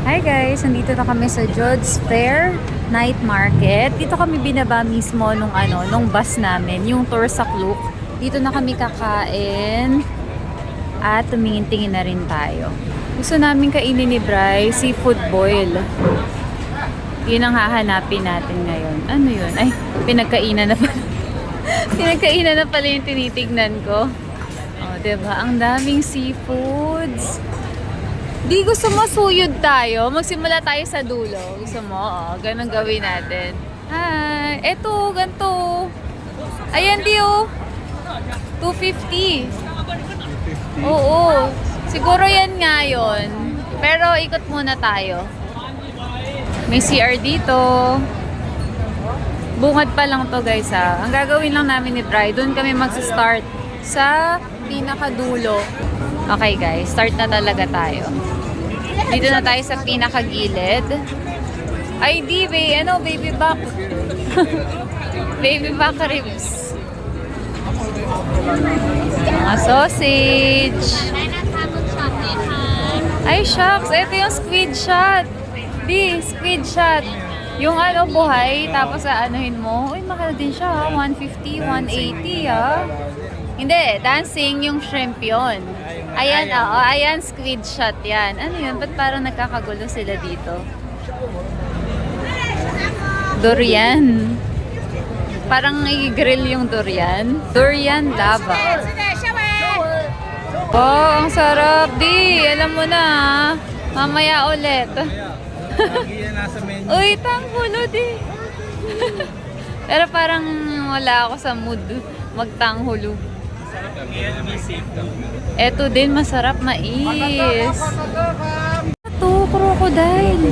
Hi guys! Nandito na kami sa Jodes Fair Night Market. Dito kami binaba mismo nung bus namin, yung tour sa Klook. Dito na kami kakain at tumingin-tingin na rin tayo. Gusto namin kainin ni Bri, seafood boil. Yun ang hahanapin natin ngayon. Ano yun? Ay, pinagkainan na pala. Pinagkainan na pala yung tinitignan ko. Oh, diba? Ang daming seafoods. Di gusto mo suyod tayo? Magsimula tayo sa dulo. Gusto mo? Oo, ganun gawin natin. Hi! Eto, ganito. Ayan, di oh. 250. Oo. Siguro yan nga yun. Pero ikot muna tayo. May CR dito. Bungad pa lang to guys ha. Ang gagawin lang namin ni Bri, doon kami mag-start sa pinakadulo. Okay guys, start na talaga tayo. Dito na tayo sa pinakagilid. Ay di, baby back. Baby back ribs. Mga sausage. Ay shucks, ito yung squid shot. Di, squid shot. Yung buhay, tapos aanuhin mo. Uy, mahal din siya ha. 150, 180 ha. Hindi, dancing yung shrimp yun. Ayan, ayan, squid shot yan. Ano yun? Ba't parang nagkakagulo sila dito? Durian. Parang i-grill yung durian. Durian lava. Oh, ang sarap. Di, alam mo na ha. Mamaya ulit. Uy, tanghulo di. Pero parang wala ako sa mood magtanghulo. Eto din, masarap, mais. Ito, crocodile.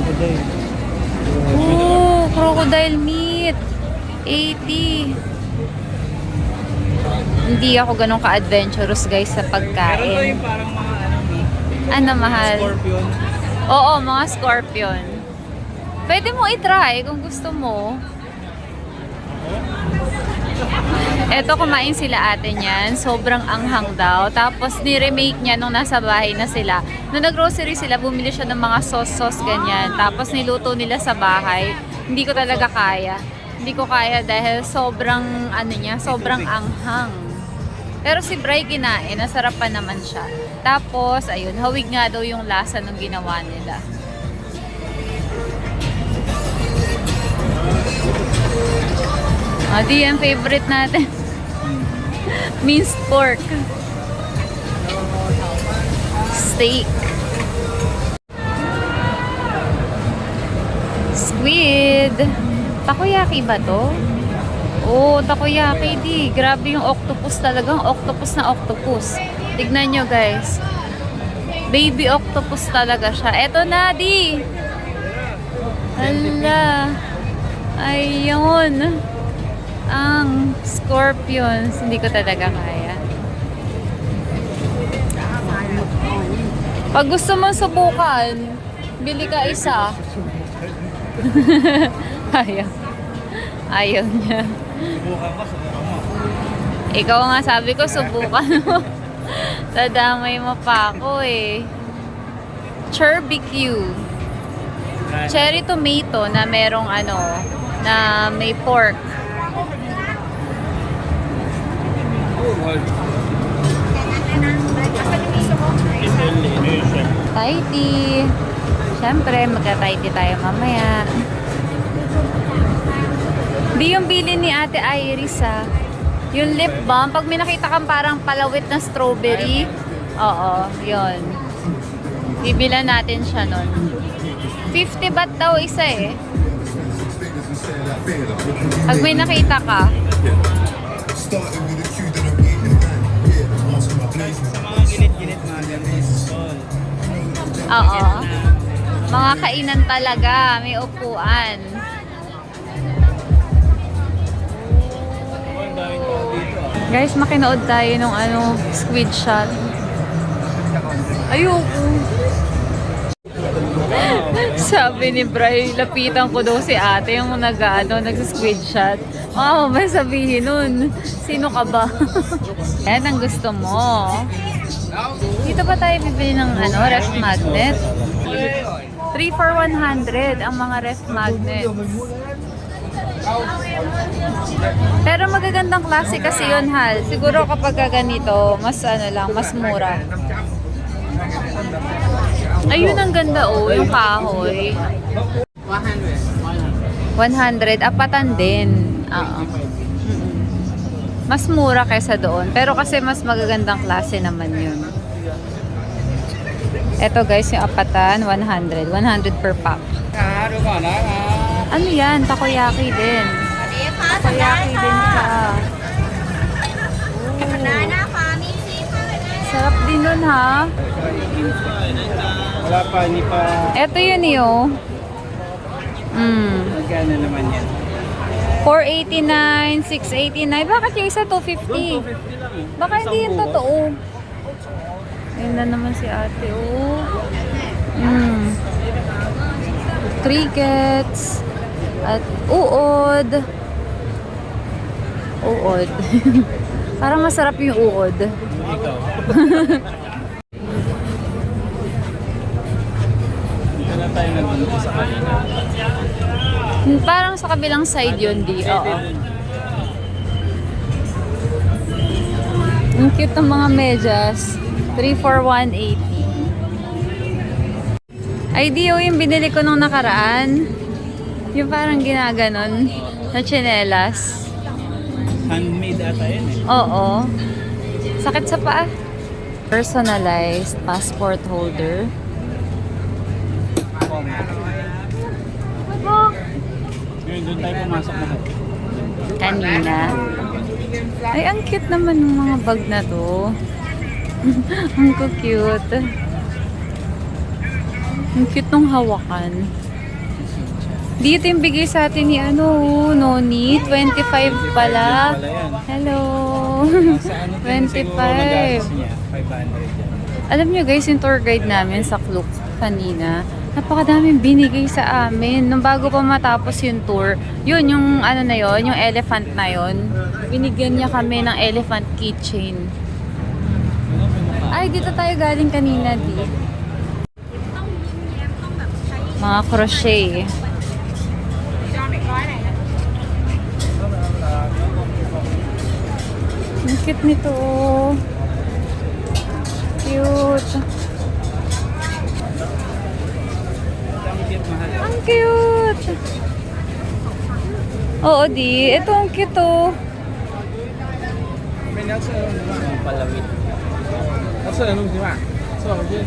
Oh, crocodile meat. 80. Hindi ako ganun ka-adventurous guys sa pagkain. Pero yung parang mga ano mahal? Scorpion. Oo, mga scorpion. Pwede mo i-try kung gusto mo. Eto, kumain sila ate niyan. Sobrang anghang daw. Tapos, ni-remake niya nung nasa bahay na sila. Nung nag-grocery sila, bumili siya ng mga sauce-sauce ganyan. Tapos, niluto nila sa bahay. Hindi ko talaga kaya. Hindi ko kaya dahil sobrang, sobrang anghang. Pero si Bri kinain, nasarap pa naman siya. Tapos, ayun, hawig nga daw yung lasa ng ginawa nila. Di yan favorite natin. Minced pork. Steak. Squid. Takoyaki ba to? Oh, takoyaki di. Grabe yung octopus talagang. Octopus na octopus. Tignan nyo guys. Baby octopus talaga siya. Eto na di. Hala. Ayun. Ang scorpions. Hindi ko talaga kaya. Pag gusto mong subukan, bili ka isa. Ayaw. Ayaw niya. Ikaw nga sabi ko, subukan mo. Tadamay mo pa ako eh. Charbecue. Cherry tomato na merong na may pork. Thai tea. Siyempre, magka-Thai tea tayo mamaya. Di yung bili ni Ate Iris ha. Yung lip balm, pag may nakita kang parang palawit na strawberry, oo, yun. Bibilan natin siya nun. 50 baht daw isa eh. Pag may nakita ka. Sa mga gilid-gilid mga ganun. Oo. Mga kainan talaga. May upuan. Guys, makinood tayo nung squid shot. Ayoko. Sabi ni Bri, lapitan ko daw si ate yung nag-squid shot. Wow, may sabihin nun. Sino ka ba? Yan ang gusto mo. Dito ba tayo bibili ng ref magnet? 3 for 100 ang mga ref magnets. Pero magagandang klase kasi yun, Hal. Siguro kapag ganito, mas ano lang, mas mura. Ayun ang ganda oh, yung kahoy. 100, apatan din. Oo. Mas mura kaysa doon. Pero kasi mas magagandang klase naman yun. Ito guys, yung apatan, 100. 100 per pack. Ano yan? Takoyaki din. Takoyaki din siya. Sarap din nun ha. Wala pa, hindi pa. Ito yun yun. Magkano naman yan? 489, 689. Bakit yung isa 250? Baka hindi yung totoo. Ayun na naman si ate. Oh. Crickets. At uod. Uod. Parang masarap yung uod. Ikaw. Dito na tayo nandito sa kanina. Parang sa kabilang side yun, di. Oo. Ang cute ng mga medyas. 3 for 180. Ay, di yung binili ko nung nakaraan. Yung parang ginaganon na tsinelas. Handmade ata yan eh. Oo. Sakit sa paa. Personalized passport holder. Yun, doon tayo pumasok na. Kanina. Ay, ang cute naman ng mga bag na to. Ang cute. Ang cute nung hawakan. Dito yung bigay sa atin ni Noni. 25 pala. Hello. Sa ano din siguro nag-agas 25. niya? 500 yan. Alam nyo guys, yung tour guide namin sa Klook kanina, napakadaming binigay sa amin. Nung bago pa matapos yung tour, yun, yung ano na yun, yung elephant na yun, binigyan niya kami ng elephant keychain. Ay, dito tayo galing kanina, di. Mga crochet. Ang cute nito. Cute. Ang cute, mahal. Ang cute. Oo, di. Ito ang cute, oh. May nasa ang palawit. Nasa anong di ba? So, yun.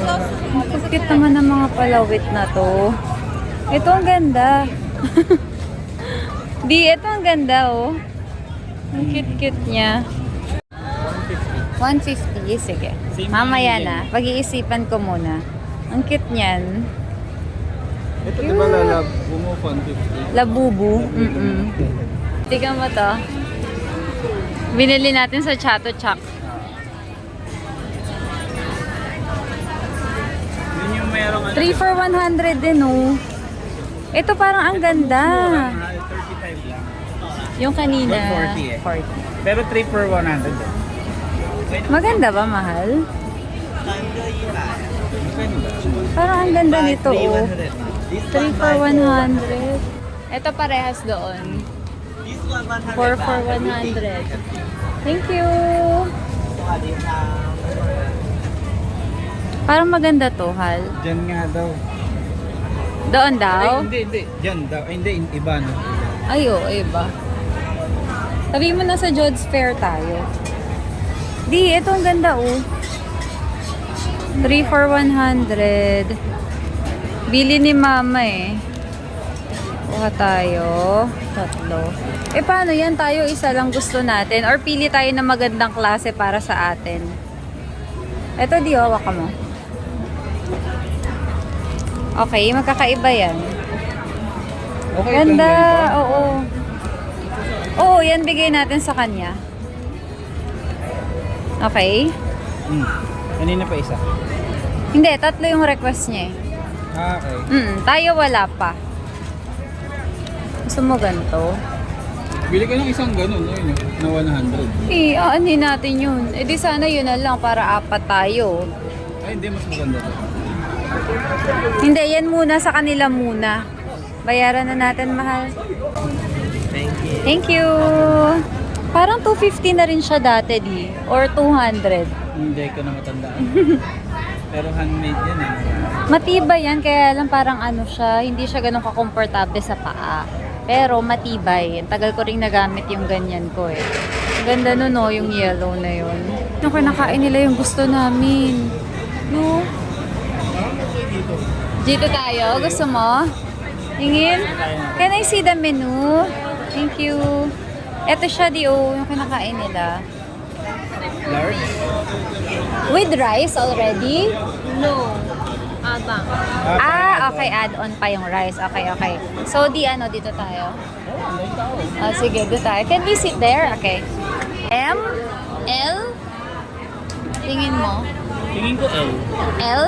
Ang cute naman ng mga palawit na to. Ito ang ganda. Di, ito ang ganda, oh. Ang cute-cute niya. 150, sige. Same Mamaya lang na. Pag-iisipan ko muna. Ang cute niyan. Ito di ba lalab? Bumo 150. Labubu. Tingnan mo to. Binili natin sa Chato Chak. Yun yung mayroong 3 for 100 din, oh. Ito parang ang ganda. mahal, 35 lang. Yung kanina. 140 eh. 40. Pero 3 for 100 eh. Maganda ba, mahal? Maganda. Parang ang ganda nito, oh. 3 for 100. Ito parehas doon. 4 for 100. Thank you. Parang maganda to, Hal. Diyan nga daw. Doon daw? Ay, hindi. Diyan daw. Ay, hindi. Iba no. Ay, oh, iba. Sabi mo na sa Jods Fair tayo. Di, ito ang ganda, oh. 3 for 100. Bili ni mama, eh. Kuha tayo. 3. Eh, paano yan? Tayo isa lang gusto natin. Or pili tayo ng magandang klase para sa atin. Ito, di, hawak ka mo. Okay, magkakaiba yan. Okay, Ganda, itong ganito. oo. Oo, yan bigay natin sa kanya. Okay? Kanina pa isa. Hindi, 3 yung request niya eh. Ah, okay. Tayo wala pa. Gusto mo ganito? Bili ka ng isang ganun, ayun, na 100. Eh, aanin natin yun. Eh di sana yun na lang para 4 tayo. Ay, hindi. Mas maganda to. Hindi, yan muna sa kanila muna. Bayaran na natin, mahal. Thank you. Thank you. Parang 250 na rin siya dati, di? Or 200. Hindi ko na matandaan. Pero handmade yan eh. Matibay yan, kaya lang parang ano siya, hindi siya ganun ka-comfortable sa paa. Pero matibay. Ang tagal ko rin nagamit yung ganyan ko eh. Ang ganda nun no, yung yellow na yun. Nung kinakain nila yung gusto namin. No? Dito tayo. Gusto mo? Tingin? Can I see the menu? Thank you. Ito siya di yung kinakain nila. Large? With rice already? No. Abang. Ah, okay. Add-on pa yung rice. Okay, okay. So, dito tayo. Sige, dito tayo. Can we sit there? Okay. M? L? Tingin mo? Tingin ko L. L?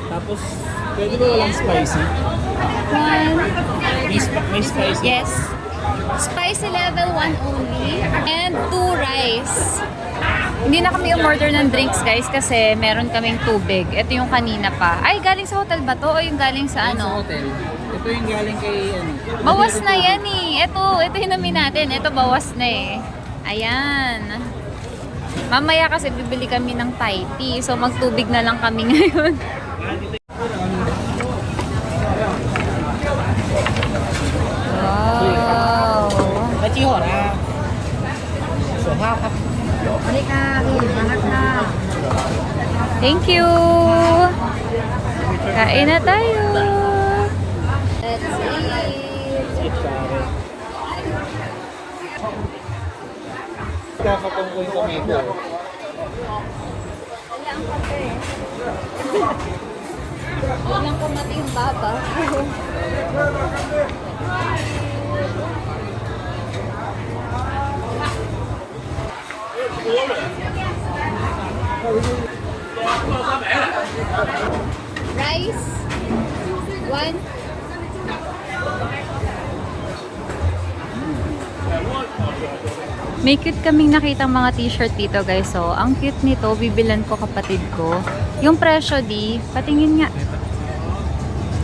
Tapos, pwede ba walang spicy? One. May spicy? Yes. Spicy level 1 only. And 2 rice. Hindi na kami umorder ng drinks guys kasi meron kaming tubig. Ito yung kanina pa. Ay, galing sa hotel ba to? O yung galing sa Sa ano? hotel. Ito yung galing kay ano. Bawas na yan eh. Ito hinamin natin. Ito bawas na eh. Ayan. Mamaya kasi bibili kami ng Thai tea. So magtubig na lang kami ngayon. Wow. ไปจีหัวนะสวยภาพครับ Thank you. Kain na tayo. Let's eat. Kakapangkoy ko nito. Walang kumati yung baba. Rice. 1. May cute kaming nakitang mga t-shirt dito guys. So, ang cute nito, bibilan ko kapatid ko. Yung presyo di, patingin nga.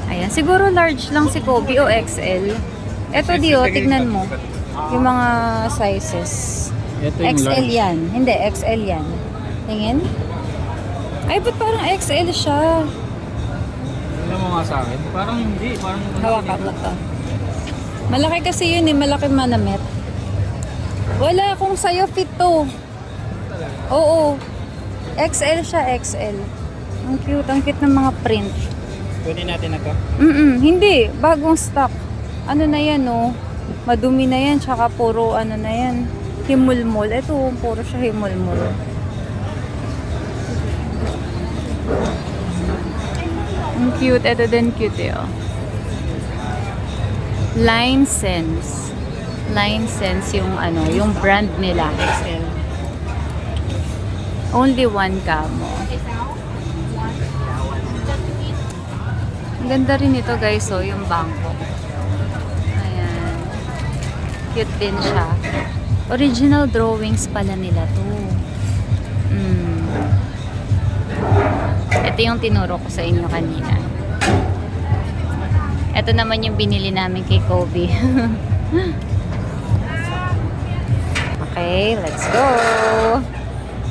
Ayan, siguro large lang si Kobe o XL. Eto di tignan mo. Yung mga sizes. Ito yung XL large. yan. Hindi, XL yan. Tingin. Ay, ba't parang XL siya? Alam mo nga sa akin. Parang hindi. Parang Hawakan mo to. Malaki kasi yun eh. Malaki manamit. Wala kung sa'yo fit to. Oo. XL siya, XL. Ang cute. Ang cute ng mga print. Kunin natin na to. Hindi. Bagong stock. Ano na yan, oh. Madumi na yan. Tsaka puro ano na yan. Himulmol. Ito, puro siya himulmol. Ang cute. Ito din cute eh, oh. Line Sense. Line Sense yung ano, yung brand nila. XL. Only one camo. Ang ganda rin ito guys, oh, yung bangko. Ayan. Cute din siya. Original drawings pala nila to. Ito yung tinuro ko sa inyo kanina. Ito naman yung binili namin kay Kobe. Okay, let's go!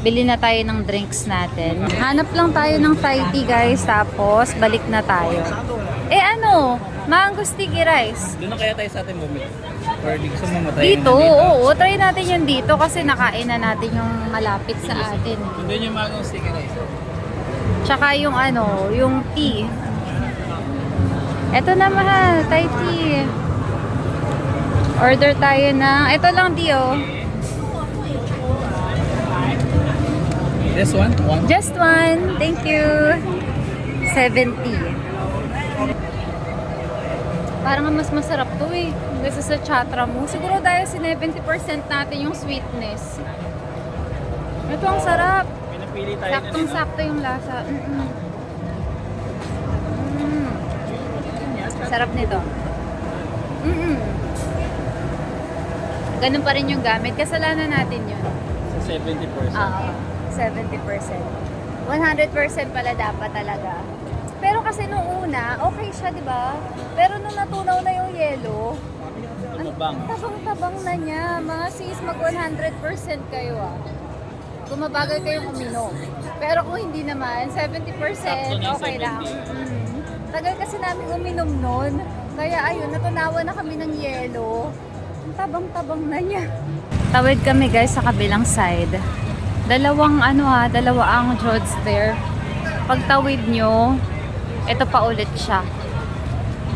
Bili na tayo ng drinks natin. Hanap lang tayo ng Thai tea guys, tapos balik na tayo. Eh ano? Mango sticky rice. Doon na kaya tayo sa ating bumili. Or di gusto mo matayin Dito, oo. Try natin yun dito kasi nakain na natin yung malapit sa atin. Doon yung magong sticker guys. Tsaka yung ano, yung tea. Eto na mahal, Thai tea. Order tayo na, ito lang Dio. This one? One? Just one, thank you. 70. Parang mas masarap to eh. Kasi sa chatra mo. Siguro dahil 70% natin yung sweetness. Ito ang sarap. Pinapili tayo Saktong-sakto yung lasa. Sarap nito. Ganun pa rin yung gamit. Kasalanan natin yun. Sa 70%. Oo. 70%. 100% pala dapat talaga. Pero kasi nung una, okay siya, di ba? Pero nung natunaw na yung yelo, ang tabang-tabang na niya. Mga sis, mag 100% kayo ah. Kung mabagal kayong uminom. Pero kung hindi naman, 70% okay lang. Tagal kasi namin uminom nun. Kaya ayun, natunawan na kami ng yelo. Ang tabang-tabang na niya. Tawid kami guys sa kabilang side. Dalawa ang Jods there. Pagtawid nyo, ito pa ulit siya.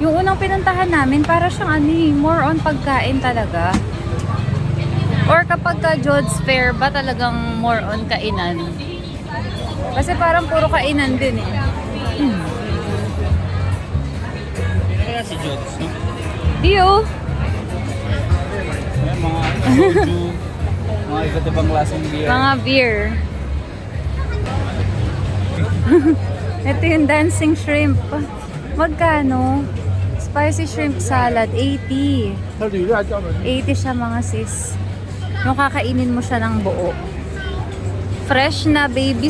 Yung unang pinuntahan namin, para siyang more on pagkain talaga. Or kapag ka Jods Fair ba talagang more on kainan? Kasi parang puro kainan din eh. Kaya si Jods, no? Iyo! Ayan, mga soju, mga iba't ibang klaseng beer. Mga beer. Ito yung dancing shrimp. Magkano? Spicy shrimp salad, 80. 80 siya mga sis. Yung kakainin mo siya ng buo. Fresh na baby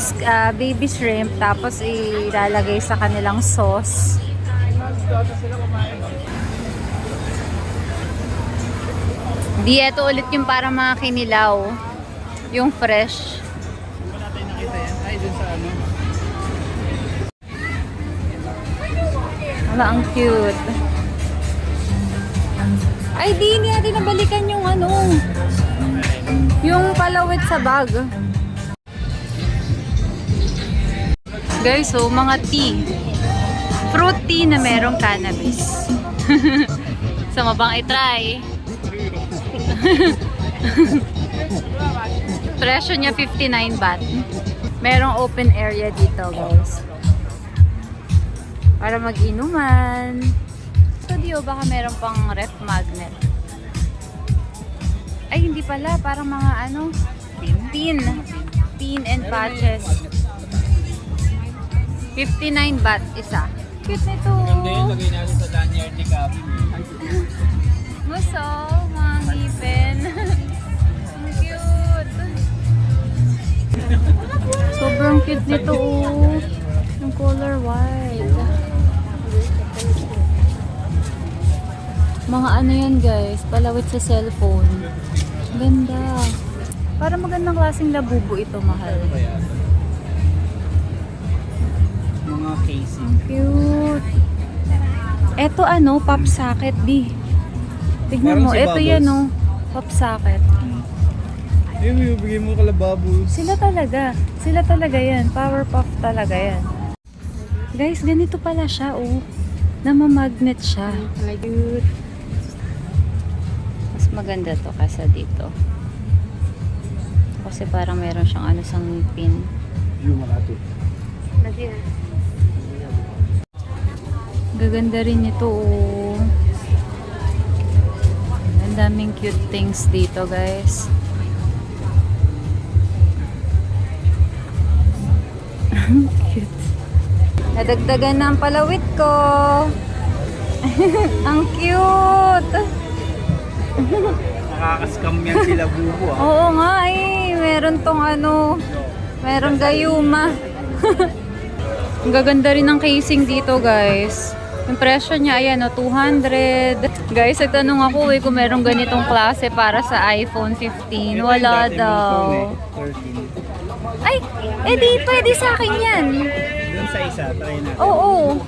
shrimp, tapos ilalagay sa kanilang sauce. Di, ito ulit yung para mga kinilaw. Yung fresh. Hindi natin nakita yan. Ay, dun sa ano. Wala, ang cute. Ay, di natin nabalikan yung yung palawit sa bag. Guys, so mga tea. Fruit tea na merong cannabis. So, mabang i-try. Presyo niya 59 baht. Merong open area dito, guys. Para mag-inuman. Studio, baka meron pang ref magnet. Ay, hindi pala. Parang mga pin and patches. 59 baht isa. Cute nito. Maganda yun, lagay natin sa lanyard ni Gavin. Muso, mga ngipin. Ang cute. Sobrang cute nito. Yung color white. Mga yan guys, palawit sa cellphone. Ganda. Para magandang klaseng labubo ito, mahal. Mga casing. Ang cute. Eto pop socket, di. Tignan Parang mo, si eto Bubbles. yan pop socket. Yung bibigay mo kalababos. Sila talaga yan. Power puff talaga yan. Guys, ganito pala siya, namamagnet siya. Cute. Mas maganda to kasa dito. Kasi parang meron siyang sang pin. Yung Makati. Gaganda rin ito, Ang daming cute things dito, guys. Cute. Nadagdagan na ang palawit ko. Ang cute. Nakaka-scam yan sila bubo ah. Oo nga meron tong meron gayuma. Ang gaganda rin ng casing dito, guys. Yung presyo niya, ayan 200. Guys, nagtanong ako kung meron ganitong klase para sa iPhone 15. Wala daw. 13. Ay, di pwede sa akin yan. Dun sa isa, try natin. Oo.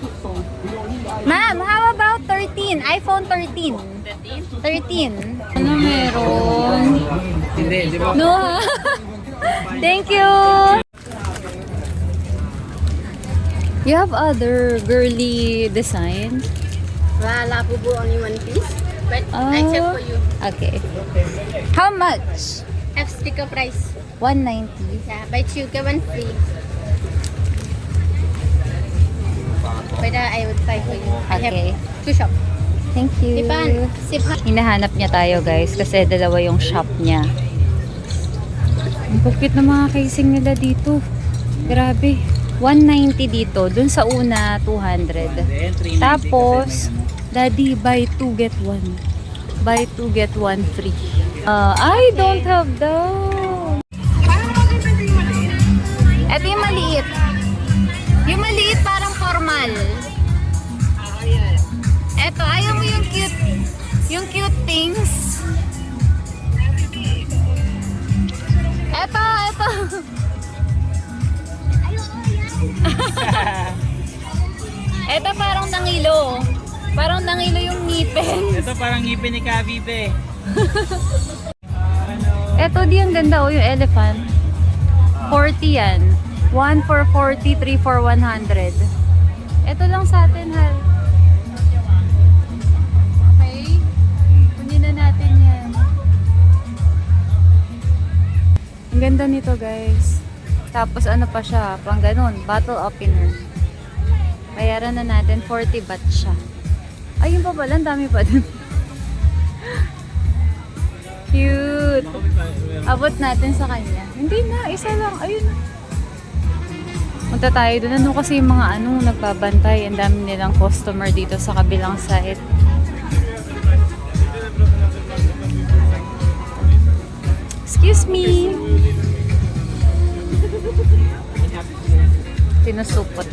Ma'am, how about 13? iPhone 13. 13? Ano meron? Hindi, di ba? No. Thank you. You have other girly design? Wala po only one piece. But I check for you. Okay. How much? Have sticker price. 190. Yeah, buy two, get one free. But I would try for you. I Okay. have two shop. Thank you. Sipan. Sipan. Hinahanap niya tayo, guys, kasi dalawa yung shop niya. Ang cute na mga casing nila dito. Grabe. 190 dito. Dun sa una, 200. Tapos, Daddy, buy 2 get 1. Buy 2 get 1 free. I don't have that. Ito yung maliit. Yung maliit parang formal. Eto, ayaw mo yung cute. Yung cute things. Eto, eto. Eto parang nangilo. Parang nangilo yung ngipin. Ito parang ngipin ni Kabibe. Eto di ang ganda oh, yung elephant. 40 yan. 1 for 40, 3 for 100. Eto lang sa atin, Hal. Okay? Kunin na natin yan. Ang ganda nito, guys. Tapos ano pa siya, pang ganun, bottle opener. Bayaran na natin, 40 baht siya. Ayun pa pala, ang dami pa dun. Cute! Abot natin sa kanya. Hindi na, isa lang. Ayun. Punta tayo doon. Ano kasi yung mga nagbabantay. Ang dami nilang customer dito sa kabilang side. Excuse me! Tinusupot.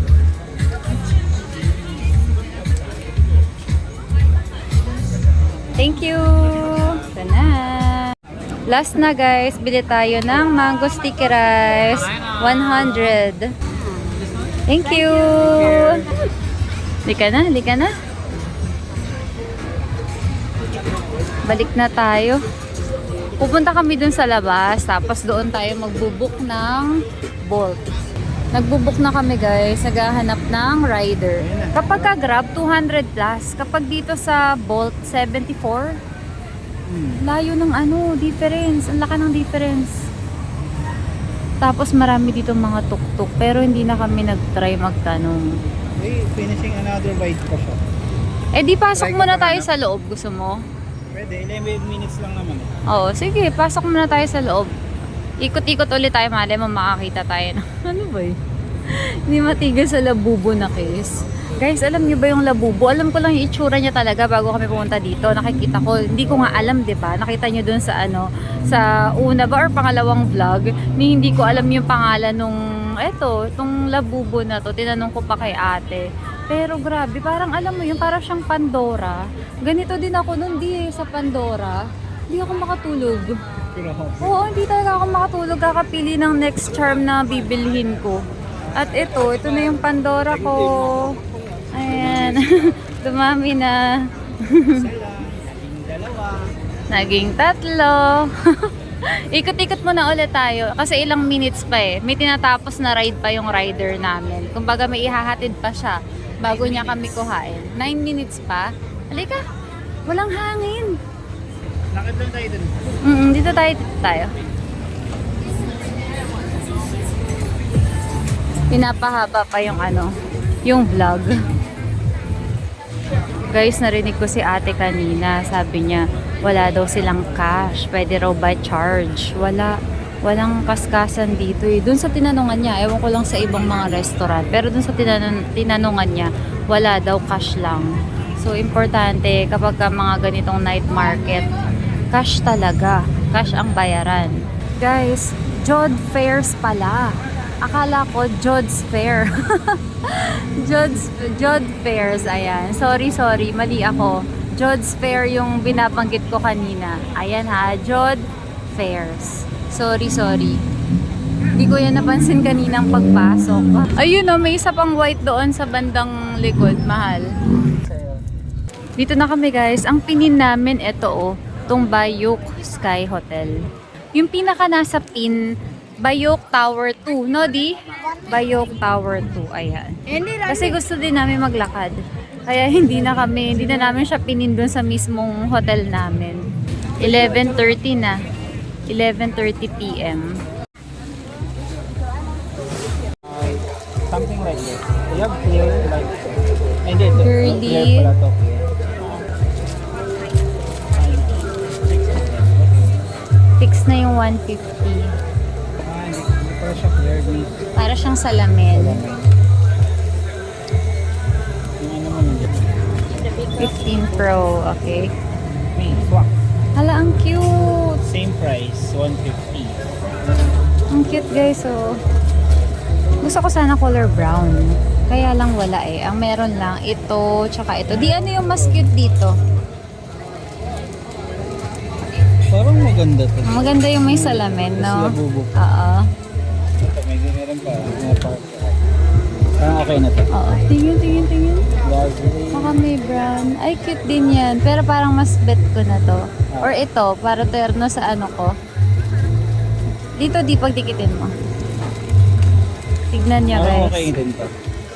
Thank you! Ito na. Last na guys, bili tayo ng mango sticky rice. 100. Thank you! Lika na, lika na. Balik na tayo. Pupunta kami dun sa labas, tapos doon tayo magbubook ng Bolt. Nagbubuk na kami guys, naghahanap ng rider. Kapag ka Grab, 200 plus. Kapag dito sa Bolt, 74. Layo ng difference. Ang laki ng difference. Tapos marami dito mga tuk-tuk. Pero hindi na kami nag-try magtanong. Hey, finishing another bite pa siya. Eh di pasok muna tayo sa loob. Gusto mo? Pwede, 11 minutes lang naman. Oo, sige. Pasok muna tayo sa loob. Ikot-ikot ulit tayo. Mali mo makakita tayo na. Ano ba eh? Hindi matigil sa labubo na case. Guys, alam niyo ba yung labubo? Alam ko lang yung itsura niya talaga bago kami pumunta dito. Nakikita ko. Hindi ko nga alam, di ba? Nakita niyo dun sa sa una ba or pangalawang vlog. Hindi ko alam yung pangalan nung itong labubo na to. Tinanong ko pa kay ate. Pero grabe, parang alam mo yun, parang siyang Pandora. Ganito din ako nun, sa Pandora. Hindi ako makatulog. Oo, hindi talaga ako makatulog. Kakapili ng next charm na bibilhin ko. At ito na yung Pandora ko. Ayan. Dumami na. Naging tatlo. Ikot-ikot muna ulit tayo. Kasi ilang minutes pa eh. May tinatapos na ride pa yung rider namin. Kumbaga may ihahatid pa siya bago niya kami kuhain. 9 minutes pa. Halika. Walang hangin. Lakad lang tayo dun. Dito tayo. Pinapahaba pa yung vlog. Guys, narinig ko si ate kanina. Sabi niya, wala daw silang cash. Pwede raw by charge. Walang kaskasan dito eh. Doon sa tinanungan niya, ewan ko lang sa ibang mga restaurant. Pero doon sa tinanungan niya, wala daw cash lang. So, importante kapag mga ganitong night market, cash talaga. Cash ang bayaran. Guys, Jod Fairs pala. Akala ko Jod's Fair. Jod Fairs, ayan. Sorry. Mali ako. Jod's Fair yung binabanggit ko kanina. Ayan ha, Jod Fairs. Sorry. Hindi ko yan napansin kaninang pagpasok. Ayun may isa pang white doon sa bandang likod. Mahal. Dito na kami guys. Ang pinin namin, itong Bayuk Sky Hotel. Yung pinaka nasa pin, Bayok Tower 2, no di? Bayok Tower 2, ayan. Kasi gusto din namin maglakad. Kaya hindi na namin siya pinin dun sa mismong hotel namin. 11:30 na. 11:30 p.m. Something like this. You have clear like... Hindi. Curly. Clear pala to. Fix na yung 150. Hindi pala siya clear. Para siyang salamin. Yung ano mo nandiyan. 15 Pro, okay. May swak. Hala, ang cute! Same price, 150. Ang cute guys, oh. Gusto ko sana color brown. Kaya lang wala eh. Ang meron lang ito, tsaka ito. Di ano yung mas cute dito? Parang maganda to. Maganda yung may salamin, no? Mas labubo. Oo. May meron pa. Mga park. Parang okay na to. Oo. Tingin. Luxury. Saka may brown. Ay, cute din yan. Pero parang mas bet ko na to. Or ito, para terno sa ano ko. Dito, di pagdikitin mo. Tignan niya, Parang guys. okay din to.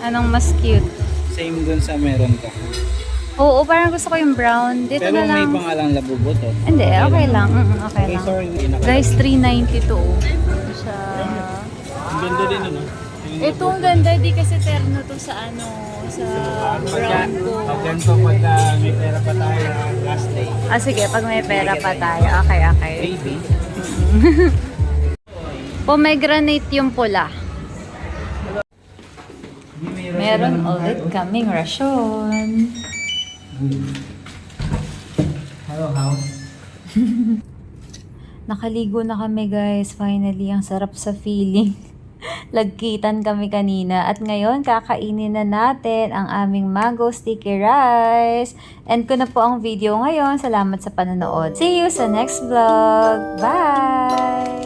Anong mas cute? Same dun sa meron ka. Oo, parang gusto ko yung brown. Dito Pero na may lang. pangalang labubo to. Hindi, okay lang. Okay Okay, lang. sorry. Hindi na Guys, 392. Siya. Ang ganda din ano. Ito ang ganda, di kasi terno to sa ano, sa brown ko. Pag ganito, pag may pera pa tayo last day. Ah, sige, pag may pera pa tayo. Okay. Baby. Pomegranate yung pula. Meron ulit kaming rasyon. Hello, house. Nakaligo na kami, guys. Finally, ang sarap sa feeling. Lagkitan kami kanina. At ngayon, kakainin na natin ang aming mango sticky rice. End ko na po ang video ngayon. Salamat sa panonood. See you sa next vlog. Bye!